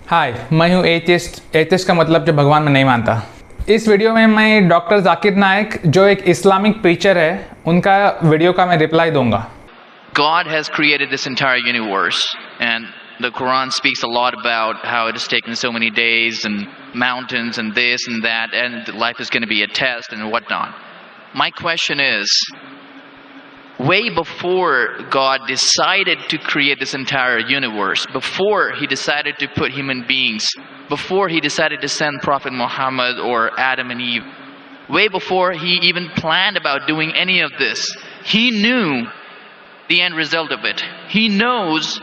हाय, मैं हूँ atheist. Atheist का मतलब जो भगवान में नहीं मानता। इस वीडियो में मैं डॉक्टर जाकिर नाइक जो एक इस्लामिक प्रीचर है, उनका वीडियो का मैं रिप्लाई दूंगा। God has created this entire universe, and the Quran speaks a lot about how it has taken so many days and mountains and this and that, and life is going to be a test and whatnot. My question is, way before God decided to create this entire universe, before he decided to put human beings, before he decided to send Prophet Muhammad or Adam and Eve, way before he even planned about doing any of this, he knew the end result of it. He knows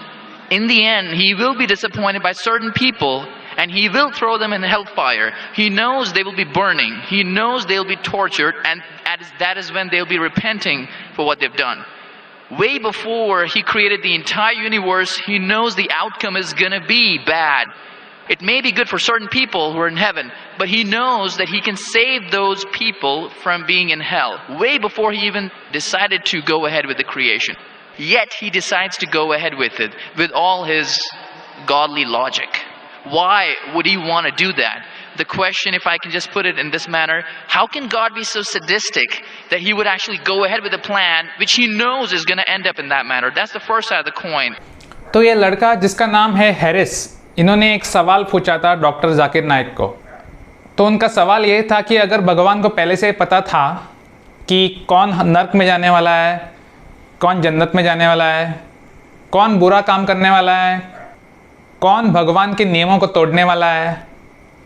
in the end he will be disappointed by certain people and he will throw them in hellfire. He knows they will be burning. He knows they'll be tortured, and that is when they'll be repenting for what they've done. Way before he created the entire universe, he knows the outcome is going to be bad. It may be good for certain people who are in heaven, but he knows that he can save those people from being in hell. Way before he even decided to go ahead with the creation. Yet he decides to go ahead with it, with all his godly logic. Why would he want to do that? The question, if I can just put it in this manner, how can God be so sadistic that he would actually go ahead with a plan which he knows is going to end up in that manner? That's the first side of the coin. तो ये लड़का जिसका नाम है Harris, इन्होंने एक सवाल पूछा था डॉक्टर जाकिर नाइक को। तो उनका सवाल ये था कि अगर भगवान को पहले से पता था कि कौन नर्क में जाने वाला है, कौन जन्नत में जाने वाला है, कौन बुरा काम करने वाला है, कौन भगवान के नियमों को तोड़ने वाला है,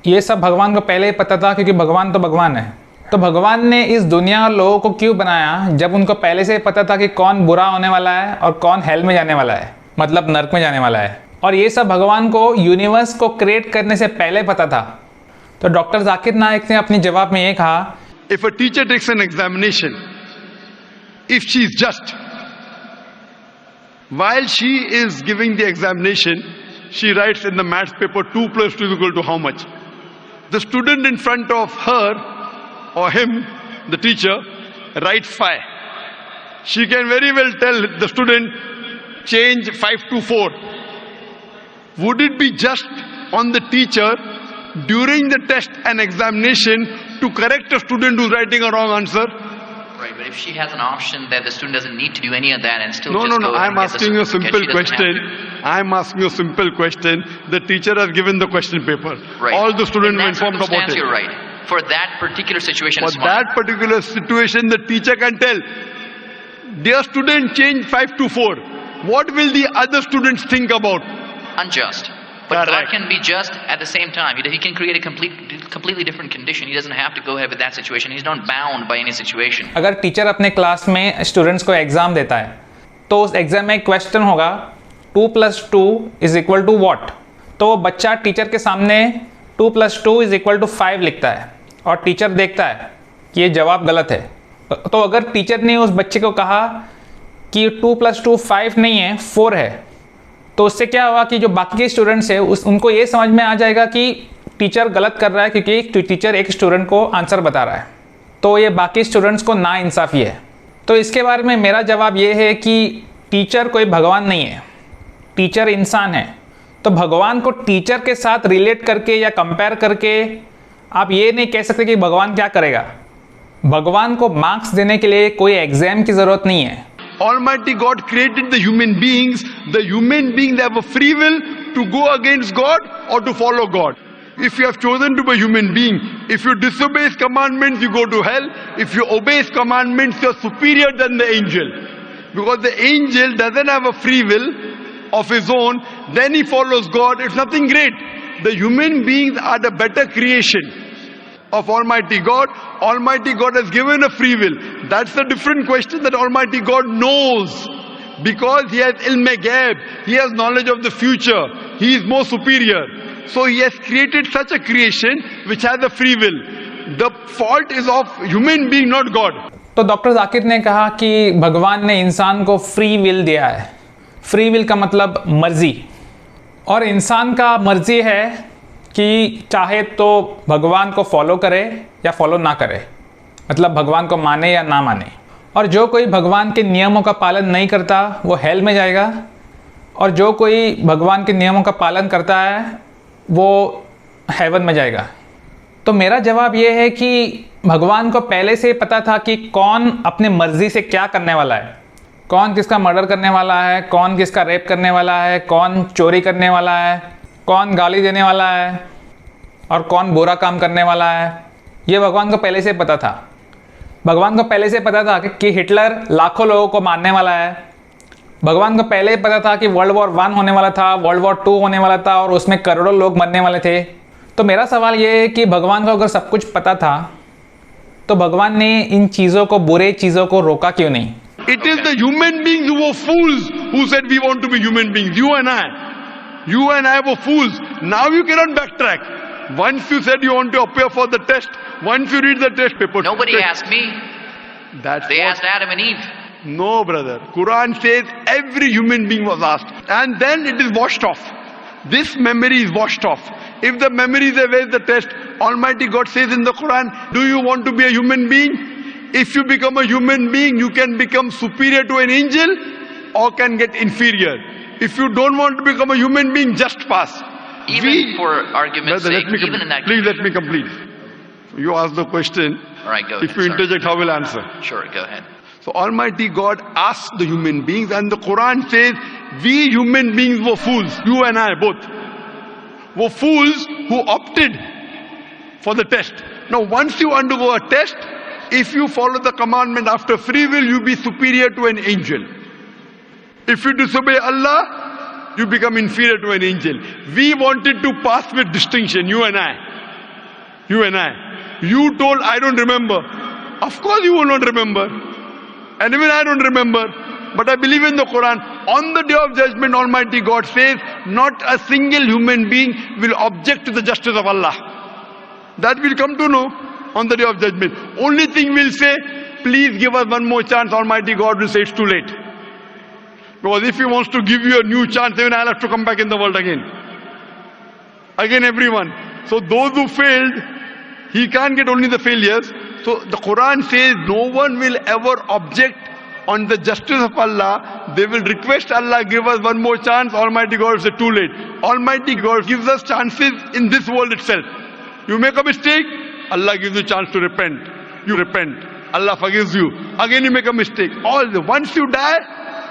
ये सब भगवान को पहले ही पता था, क्योंकि भगवान तो भगवान है। तो भगवान ने इस दुनिया और लोगों को क्यों बनाया जब उनको पहले से ही पता था कि कौन बुरा होने वाला है और कौन हेल में जाने वाला है, मतलब नर्क में जाने वाला है। और ये सब भगवान को यूनिवर्स को क्रिएट करने से पहले पता था। तो डॉक्टर जाकिर नाइक ने अपने जवाब में ये कहा, If a teacher takes an examination, if she is just, while she is giving the examination, she writes in the maths paper 2 plus 2 is equal to how much? The student in front of her or him, the teacher, writes 5. She can very well tell the student, change 5 to 4. Would it be just on the teacher during the test and examination to correct a student who's writing a wrong answer? Right, but if she has an option that the student doesn't need to do any of that and still No, just no, go I'm and get the asking you a certificate, simple she doesn't have question. I'm asking you a simple question. The teacher has given the question paper. Right. All the students In were that informed about circumstance, it. you're right. For that particular situation, For it's fine. that particular situation, the teacher can tell, dear student, change 5 to 4. What will the other students think about? Unjust. But God Correct. can be just at the same time. He can create a completely different condition. He doesn't have to go ahead with that situation. He's not bound by any situation. अगर teacher अपने class में students को exam देता है तो उस exam में एक क्वेश्चन होगा 2 + 2 इज इक्वल टू वॉट। तो वो बच्चा टीचर के सामने 2 + 2 इज इक्वल टू 5 लिखता है और टीचर देखता है कि ये जवाब गलत है। तो अगर टीचर ने उस बच्चे को कहा कि 2 + 2 5 नहीं है 4 है, तो उससे क्या हुआ कि जो बाकी के स्टूडेंट्स है उनको ये समझ में आ जाएगा कि टीचर गलत कर रहा है, क्योंकि टीचर एक स्टूडेंट को आंसर बता रहा है। तो ये बाकी स्टूडेंट्स को नाइंसाफ़ी है। तो इसके बारे में मेरा जवाब ये है कि टीचर कोई भगवान नहीं है, टीचर इंसान है। तो भगवान को टीचर के साथ रिलेट करके या कंपेयर करके आप ये नहीं कह सकते कि भगवान क्या करेगा। भगवान को मार्क्स देने के लिए कोई एग्ज़ाम की ज़रूरत नहीं है। Almighty God created the human beings. The human beings have a free will to go against God or to follow God. If you have chosen to be a human being, if you disobey His commandments, you go to hell. If you obey His commandments, you are superior than the angel. Because the angel doesn't have a free will of his own, then he follows God. It's nothing great. The human beings are the better creation of Almighty God. Almighty God has given a free will. That's the different question that Almighty God knows. Because He has ilm-e ghaib, He has knowledge of the future. He is more superior. So He has created such a creation which has a free will. The fault is of human being, not God. तो doctor Zakir ने कहा कि भगवान ने इंसान को free will दिया है। फ्री विल का मतलब मर्जी, और इंसान का मर्जी है कि चाहे तो भगवान को फॉलो करे या फॉलो ना करे, मतलब भगवान को माने या ना माने। और जो कोई भगवान के नियमों का पालन नहीं करता वो हेल में जाएगा, और जो कोई भगवान के नियमों का पालन करता है वो हेवन में जाएगा। तो मेरा जवाब ये है कि भगवान को पहले से पता था कि कौन अपने मर्जी से क्या करने वाला है, कौन किसका मर्डर करने वाला है, कौन किसका रेप करने वाला है, कौन चोरी करने वाला है, कौन गाली देने वाला है और कौन बुरा काम करने वाला है। ये भगवान को पहले से पता था। भगवान को पहले से पता था कि हिटलर लाखों लोगों को मारने वाला है। भगवान को पहले ही पता था कि वर्ल्ड वॉर 1 होने वाला था, वर्ल्ड वॉर 2 होने वाला था और उसमें करोड़ों लोग मरने वाले थे। तो मेरा सवाल ये है कि भगवान को अगर सब कुछ पता था तो भगवान ने इन चीज़ों को, बुरे चीज़ों को रोका क्यों नहीं? It is the human beings who were fools who said we want to be human beings. You and I were fools. Now you cannot backtrack. Once you said you want to appear for the test, once you read the test paper. Nobody asked me. They what- asked Adam and Eve. No, brother. Quran says every human being was asked. And then it is washed off. This memory is washed off. If the memory is there, where is the test? Almighty God says in the Quran, do you want to be a human being? If you become a human being, you can become superior to an angel or can get inferior. If you don't want to become a human being, just pass. Even for argument's Brother, sake, even in that please let me complete. You ask the question. All right, go If ahead. you Sorry. interject, how will I answer? Sure, go ahead. So Almighty God asked the human beings, and the Quran says, we human beings were fools, you and I both, were fools who opted for the test. Now once you undergo a test, if you follow the commandment after free will, you be superior to an angel. If you disobey Allah, you become inferior to an angel. We wanted to pass with distinction, you and I. You and I. You told, I don't remember. Of course you will not remember. And even I don't remember. But I believe in the Quran. On the day of judgment, Almighty God says, not a single human being will object to the justice of Allah. That we'll come to know on the day of judgment. Only thing we'll say, please give us one more chance. Almighty God will say it's too late. Because if He wants to give you a new chance, even I'll have to come back in the world again. Again, everyone. So those who failed, He can't get only the failures. So the Quran says no one will ever object on the justice of Allah. They will request Allah, give us one more chance. Almighty God will say too late. Almighty God gives us chances in this world itself. You make a mistake, Allah gives you a chance to repent. You repent, Allah forgives you. Again you make a mistake. Once you die,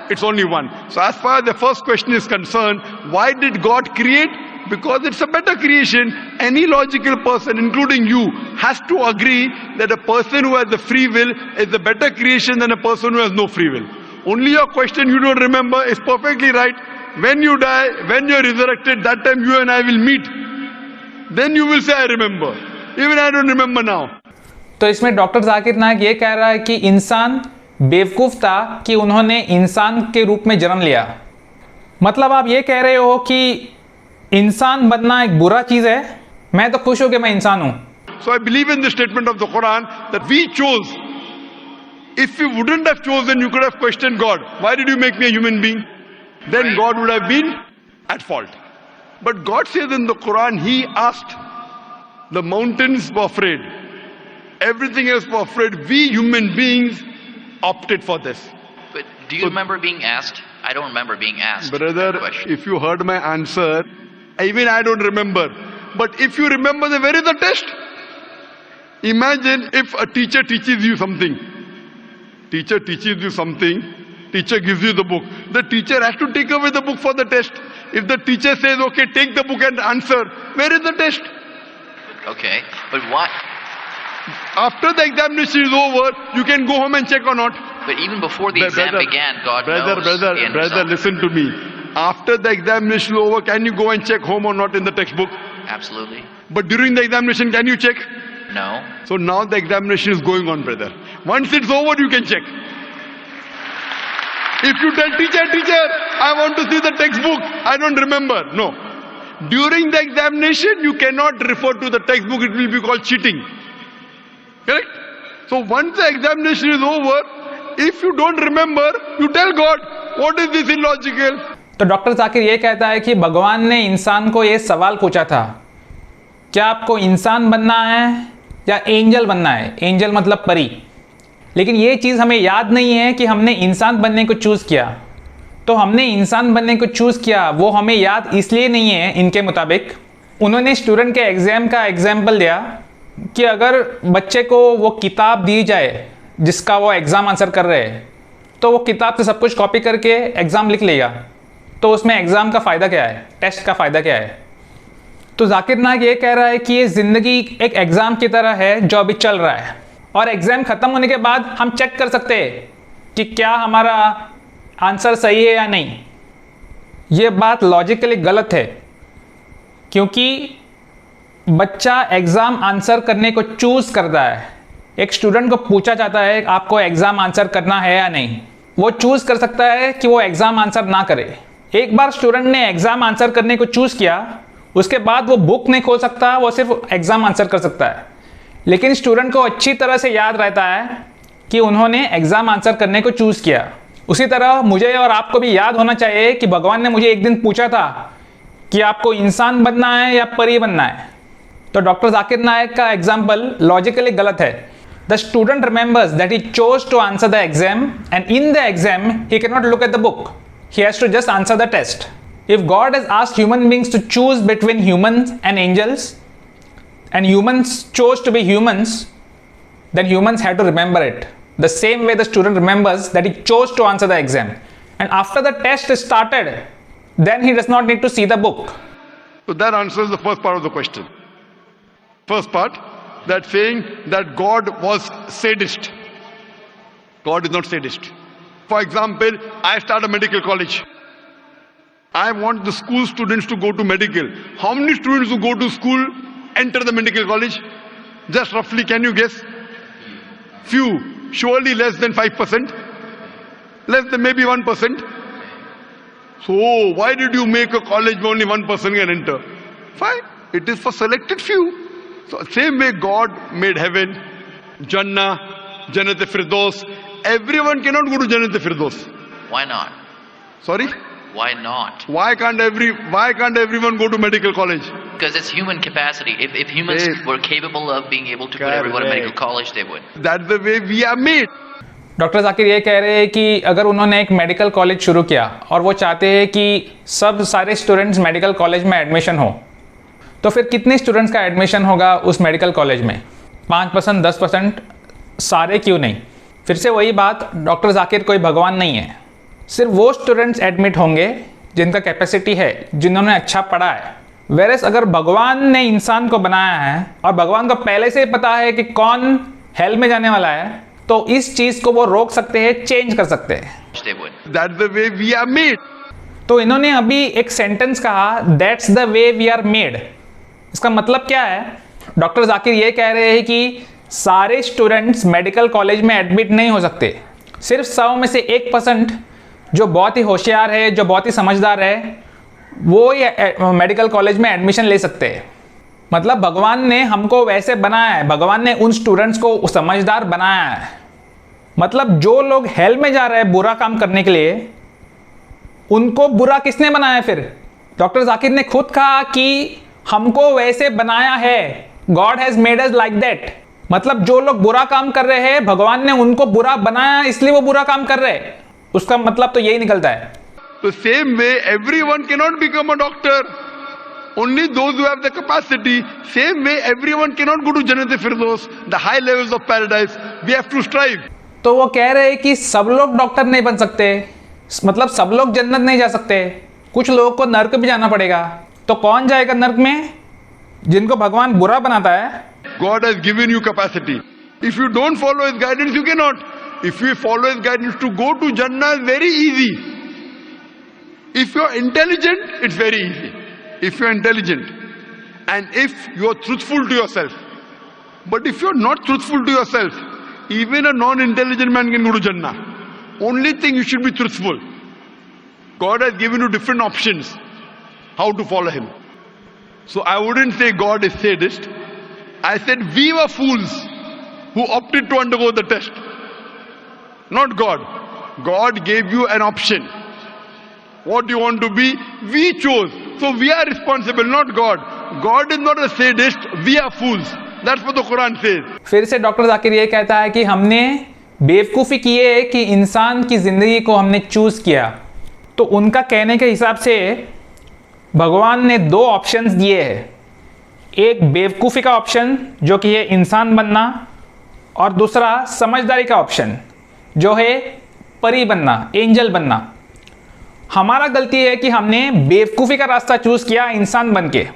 it's only one. So as far as the first question is concerned, why did God create? Because it's a better creation. Any logical person, including you, has to agree that a person who has the free will is a better creation than a person who has no free will. Only your question you don't remember is perfectly right. When you die, when you're resurrected, that time you and I will meet. Then you will say, I remember. Even I don't remember now. तो इसमें doctor Zakir नायक ये कह रहा है कि इंसान बेवकूफ़ था कि उन्होंने इंसान के रूप में जन्म लिया। मतलब आप ये कह रहे हो कि इंसान बनना एक बुरा चीज़ है? मैं तो खुश हूं कि मैं इंसान हूं। So I believe in the statement of the Quran that we chose. If you wouldn't have chosen, you could have questioned God. Why did you make me a human being? Then God would have been at fault. But God says in the Quran, He asked, the mountains were afraid. Everything else were afraid. We human beings opted for this. But do you remember being asked? I don't remember being asked Brother, that question. if you heard my answer, even I don't remember. But if you remember, then where is the test? Imagine if a teacher teaches you something. Teacher teaches you something. Teacher gives you the book. The teacher has to take away the book for the test. If the teacher says, okay, take the book and answer, where is the test? Okay, but what? After the examination is over, you can go home and check or not. But even before the exam began, God knows the end Brother, result. listen to me. After the examination is over, can you go and check home or not in the textbook? Absolutely. But during the examination, can you check? No. So now the examination is going on, brother. Once it's over, you can check. If you tell teacher, I want to see the textbook, I don't remember. No. During the examination, you cannot refer to the textbook, it will be called cheating. Correct? So once the examination is over, if you don't remember, you tell God, what is this illogical? तो doctor Zakir ये कहता है कि भगवान ने इंसान को ये सवाल पूछा था, क्या आपको इंसान बनना है या एंजल बनना है? एंजल मतलब परी। लेकिन ये चीज़ हमें याद नहीं है कि हमने इंसान बनने को चूज़ किया। तो हमने इंसान बनने को चूज़ किया, वो हमें याद इसलिए नहीं है इनके मुताबिक उन्होंने स्टूडेंट के एग्ज़ाम का एग्जाम्पल दिया कि अगर बच्चे को वो किताब दी जाए जिसका वो एग्ज़ाम आंसर कर रहे हैं, तो वो किताब से सब कुछ कॉपी करके एग्ज़ाम लिख लेगा, तो उसमें एग्ज़ाम का फ़ायदा क्या है, टेस्ट का फ़ायदा क्या है। तो जाकिर नाइक ये कह रहा है कि ये ज़िंदगी एक एग्ज़ाम की तरह है जो अभी चल रहा है, और एग्ज़ाम ख़त्म होने के बाद हम चेक कर सकते हैं कि क्या हमारा आंसर सही है या नहीं। ये बात लॉजिकली गलत है, क्योंकि बच्चा एग्ज़ाम आंसर करने को चूज़ करता है। एक स्टूडेंट को पूछा जाता है आपको एग्ज़ाम आंसर करना है या नहीं, वो चूज़ कर सकता है कि वो एग्ज़ाम आंसर ना करे। एक बार स्टूडेंट ने एग्ज़ाम आंसर करने को चूज़ किया, उसके बाद वो बुक नहीं खोल सकता, वो सिर्फ एग्ज़ाम आंसर कर सकता है। लेकिन स्टूडेंट को अच्छी तरह से याद रहता है कि उन्होंने एग्ज़ाम आंसर करने को चूज़ किया। उसी तरह मुझे और आपको भी याद होना चाहिए कि भगवान ने मुझे एक दिन पूछा था कि आपको इंसान बनना है या परी बनना है। तो डॉक्टर जाकिर नाइक का एग्जाम्पल लॉजिकली गलत है। The student remembers that he chose to answer the exam, and in the exam he can not look at the book, he has to just answer the test. If God has asked human beings to choose between humans and angels, and humans chose to be humans, then humans had to remember it. The same way the student remembers that he chose to answer the exam. And after the test is started, then he does not need to see the book. So that answers the first part of the question. First part, that saying that God was sadist. God is not sadist. For example, I start a medical college. I want the school students to go to medical. How many students who go to school enter the medical college? Just roughly, can you guess? Few. Surely less than 5%. Less than maybe 1%. So why did you make a college where only 1% can enter? Fine. It is for selected few. So same way God made heaven, Jannah, Jannat-e-Firdaus. Everyone cannot go to Jannat-e-Firdaus. Why not? Sorry? Why not? Why can't everyone go to medical college? Because it's human capacity. If humans Yes. were capable of being able to put everyone in medical college, they would. That's the way we are made. Doctor Zakir ये कह रहे हैं कि अगर उन्होंने एक medical college शुरू किया और वो चाहते हैं कि सब सारे स्टूडेंट्स मेडिकल कॉलेज में एडमिशन हो, तो फिर कितने स्टूडेंट्स का एडमिशन होगा उस मेडिकल कॉलेज में? 5%, 10%, सारे क्यों नहीं? फिर से वही बात, डॉक्टर जाकिर कोई भगवान नहीं है। सिर्फ वो स्टूडेंट्स एडमिट होंगे जिनका कैपेसिटी है, जिन्होंने अच्छा पढ़ा है। वेरस अगर भगवान ने इंसान को बनाया है और भगवान को पहले से ही पता है कि कौन हेल में जाने वाला है, तो इस चीज़ को वो रोक सकते हैं, चेंज कर सकते हैं। They would. That's the way we are made. तो इन्होंने अभी एक सेंटेंस कहा, that's the way we are made. इसका मतलब क्या है? डॉक्टर जाकिर ये कह रहे हैं कि सारे स्टूडेंट्स मेडिकल कॉलेज में एडमिट नहीं हो सकते। सिर्फ 100 में से 1% जो बहुत ही होशियार है, जो बहुत ही समझदार है, वो ये मेडिकल कॉलेज में एडमिशन ले सकते हैं। मतलब भगवान ने हमको वैसे बनाया है, भगवान ने उन स्टूडेंट्स को समझदार बनाया है। मतलब जो लोग हेल में जा रहे हैं बुरा काम करने के लिए, उनको बुरा किसने बनाया फिर? डॉक्टर जाकिर ने खुद कहा कि हमको वैसे बनाया है, God has made us like that. मतलब जो लोग बुरा काम कर रहे हैं, भगवान ने उनको बुरा बनाया, इसलिए वो बुरा काम कर रहे हैं। उसका मतलब तो यही निकलता है। The same way, everyone cannot become a doctor. Only those who have the capacity. Same way, everyone cannot go to Jannat-e-Firdaus, the high levels of paradise. We have to strive. तो वो कह रहे हैं कि सब लोग डॉक्टर नहीं बन सकते, मतलब सब लोग जन्नत नहीं जा सकते, कुछ लोगों को नर्क भी जाना पड़ेगा। तो कौन जाएगा नर्क में? जिनको भगवान बुरा बनाता है। God has given you capacity. If you don't follow His guidance, you cannot. If you follow His guidance to go to Jannah is very easy. If you are intelligent, it's very easy. If you are intelligent and if you are truthful to yourself. But if you are not truthful to yourself, even a non-intelligent man can go to Jannah. Only thing, you should be truthful. God has given you different options how to follow Him. So I wouldn't say God is sadist. I said we were fools who opted to undergo the test. Not God. God gave you an option. What you want to be, we chose. So we are responsible, not God. God is not a sadist. We are fools. That's what the Quran says. फिर से doctor Zakir ये कहता है कि हमने बेवकूफ़ी की है कि इंसान की ज़िंदगी को हमने चूज़ किया। तो उनका कहने के हिसाब से भगवान ने 2 ऑप्शंस दिए हैं एक बेवकूफ़ी का ऑप्शन जो कि है इंसान बनना, और दूसरा समझदारी का ऑप्शन जो है परी बनना, एंजल बनना। हमारा गलती है कि हमने बेवकूफ़ी का रास्ता चूज़ किया इंसान बन के।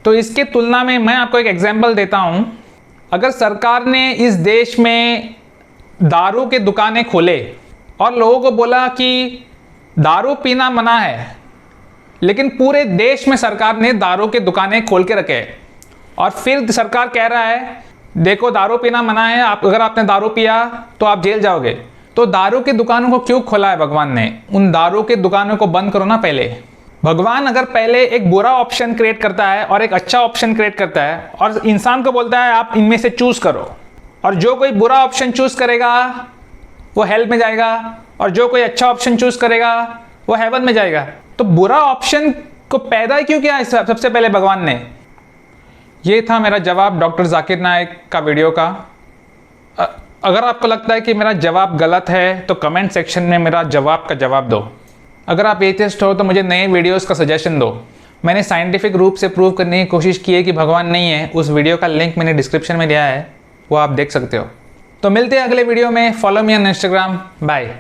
तो इसके तुलना में मैं आपको एक एग्जांपल देता हूँ। अगर सरकार ने इस देश में दारू के दुकानें खोले और लोगों को बोला कि दारू पीना मना है, लेकिन पूरे देश में सरकार ने दारू के दुकानें खोल के रखे और फिर सरकार कह रहा है देखो दारू पीना मना है, आप अगर आपने दारू पिया तो आप जेल जाओगे, तो दारू की दुकानों को क्यों खोला है भगवान ने? उन दारू की दुकानों को बंद करो ना पहले। भगवान अगर पहले एक बुरा ऑप्शन क्रिएट करता है और एक अच्छा ऑप्शन क्रिएट करता है और इंसान को बोलता है आप इनमें से चूज करो, और जो कोई बुरा ऑप्शन चूज करेगा वो हेल में जाएगा और जो कोई अच्छा ऑप्शन चूज करेगा वो हेवन में जाएगा। तो बुरा ऑप्शन को पैदा क्यों किया सबसे पहले भगवान ने? ये था मेरा जवाब डॉक्टर जाकिर नायक का वीडियो का। अगर आपको लगता है कि मेरा जवाब गलत है तो कमेंट सेक्शन में मेरा जवाब का जवाब दो। अगर आप एथिस्ट हो तो मुझे नए वीडियोस का सजेशन दो। मैंने साइंटिफिक रूप से प्रूव करने की कोशिश की है कि भगवान नहीं है। उस वीडियो का लिंक मैंने डिस्क्रिप्शन में दिया है, वो आप देख सकते हो। तो मिलते हैं अगले वीडियो में। Follow me on Instagram. Bye.